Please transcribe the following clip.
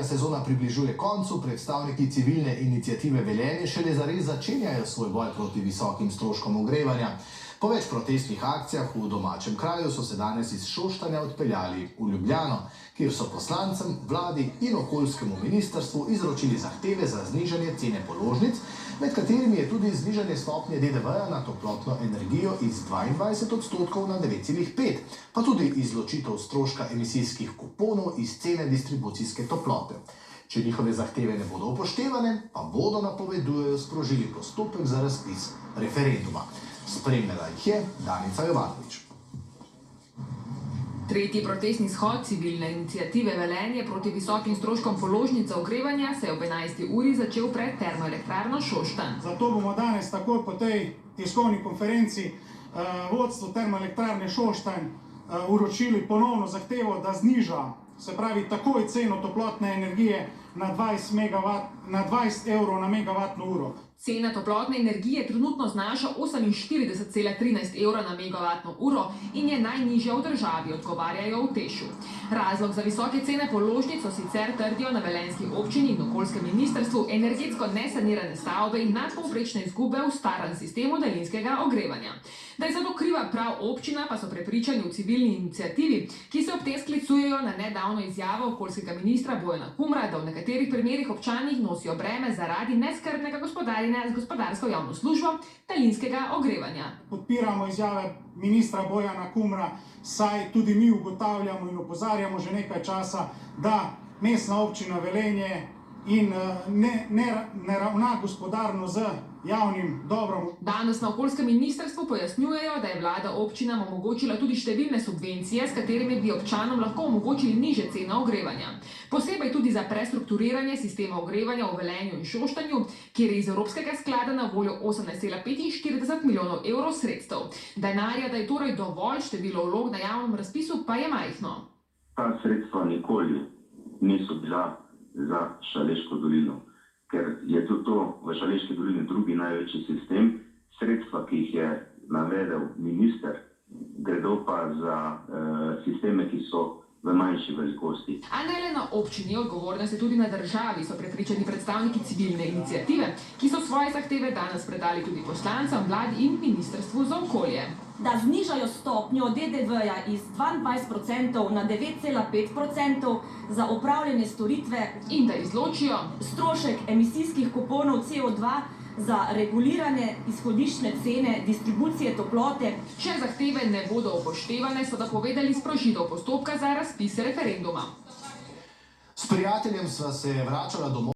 Sezona približuje koncu, predstavniki civilne iniciative Velenje šele zares začenjajo svoj boj proti visokim stroškom ogrevanja. Po več protestnih akcijah v domačem kraju so se danes iz Šoštanja odpeljali v Ljubljano, kjer so poslancem, vladi in okoljskemu ministrstvu izročili zahteve za znižanje cene položnic, med katerimi je tudi znižanje stopnje DDV-ja na toplotno energijo iz 22% na 9,5%, pa tudi izločitev stroška emisijskih kuponov iz cene distribucijske toplote. Če njihove zahteve ne bodo upoštevane, pa bodo, napovedujejo, sprožili postopek za razpis referenduma. Spremljala jih je Danica Jovanović. Tretji protestni shod civilne iniciative Velenje proti visokim stroškom položnic za ogrevanje se je ob 11. uri začel pred termoelektrarno Šoštanj. Zato bomo danes takoj po tej tiskovni konferenci vodstvu termoelektrarne Šoštanj uročili ponovno zahtevo, da zniža, se pravi takoj ceno toplotne energije na 20 evrov na megavatno uro. Cena toplotne energije trenutno znaša 48,13 evra na megavatno uro in je najnižja v državi, odgovarjajo v Tešu. Razlog za visoke cene položnic so sicer, trdijo na velenjski občini in okoljskem ministrstvu, energetsko nesanirane stavbe in nadpovprečne izgube v starem sistemu daljinskega ogrevanja. Da je zato kriva prav občina, pa so prepričani v civilni iniciativi, ki se ob tem sklicujejo na nedavno izjavo okoljskega ministra Bojana Kumra, da v nekaterih primerih občani nosijo breme zaradi neskrbnega gospodarjenja z gospodarsko javno službo daljinskega ogrevanja. Podpiramo izjave ministra Bojana Kumra, saj tudi mi ugotavljamo in opozarjamo že nekaj časa, da mestna občina Velenje in ne ravna gospodarno z javnim dobrom. Danes na okoljskem ministrstvu pojasnjujejo, da je vlada občinam omogočila tudi številne subvencije, s katerimi bi občanom lahko omogočili nižje cene ogrevanja. Posebej tudi za prestrukturiranje sistema ogrevanja v Velenju in Šoštanju, kjer je iz Evropskega sklada na voljo 18,45 milijonov evrov sredstev. Denarja, da je torej dovolj, število vlog na javnem razpisu pa je majhno. Ta sredstva nikoli niso bila za Šaleško dolino, ker je tudi to v Šaleški dolini drugi največji sistem. Sredstva, ki jih je navedel minister, gredo pa za sisteme, ki so v manjši velikosti. A ne le na občini, odgovornost je tudi na državi, so prepričani predstavniki civilne iniciative, ki so svoje zahteve danes predali tudi poslancem, vladi in ministrstvu za okolje. Da znižajo stopnjo DDV-ja iz 22% na 9,5% za opravljene storitve in da izločijo strošek emisijskih kuponov CO2 za regulirane izhodiščne cene distribucije toplote. Če zahteve ne bodo upoštevane, so napovedali sprožitev postopka za razpis referenduma. S prijateljem sva se vračala domov.